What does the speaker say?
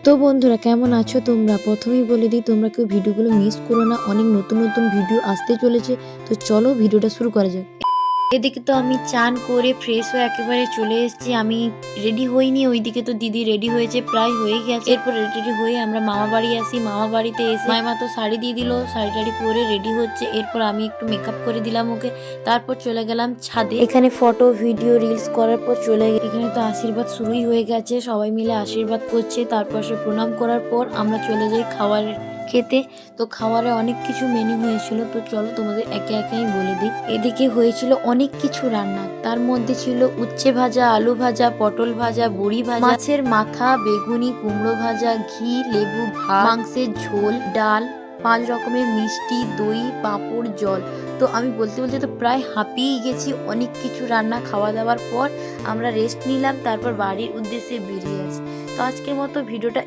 তো বন্ধুরা কেমন আছো তোমরা? প্রথমেই বলে দিই তোমরা কেউ ভিডিওগুলো মিস করো না, অনেক নতুন নতুন ভিডিও আসতে চলেছে। তো চলো ভিডিওটা শুরু করা যাক। এদিকে তো আমি চান করে ফ্রেশ হয়ে একেবারে চলে এসেছি। আমি রেডি হইনি, ওইদিকে তো দিদি রেডি হয়েছে, প্রায় হয়ে গেছে। এরপর রেডি হয়ে আমরা মামা বাড়ি আসি। মামা বাড়িতে এসে মামা তো শাড়ি দিয়ে দিল, শাড়ি টাড়ি পরে রেডি হচ্ছে। এরপর আমি একটু মেকআপ করে দিলাম ওকে, তারপর চলে গেলাম ছাদে। এখানে ফটো ভিডিও রিলস করার পর এখানে তো আশীর্বাদ শুরুই হয়ে গেছে, সবাই মিলে আশীর্বাদ করছে। তারপর সে প্রণাম করার পর আমরা চলে যাই খাবার খেতে। তো খাবারে অনেক কিছু মেনু হয়েছিল, তো চলো তোমাদের একে একে আমি বলে দিই। এদিকে হয়েছিল অনেক কিছু রান্না, তার মধ্যে ছিল উচ্ছে ভাজা, আলু ভাজা, পটল ভাজা, বড়ি ভাজা, মাছের মাথা, বেগুনি, কুমড়ো ভাজা, ঘি, লেবু, ভাত, মাংসের ঝোল, ডাল, 5 রকমের মিষ্টি, দই, পাঁপড়, জল। তো আমি বলতে বলতে তো প্রায় হাঁপিয়েই গেছি। অনেক কিছু রান্না খাওয়া দাওয়ার পর আমরা রেস্ট নিলাম, তারপর বাড়ির উদ্দেশ্যে বেরিয়ে আসি। তো আজকের মতো ভিডিওটা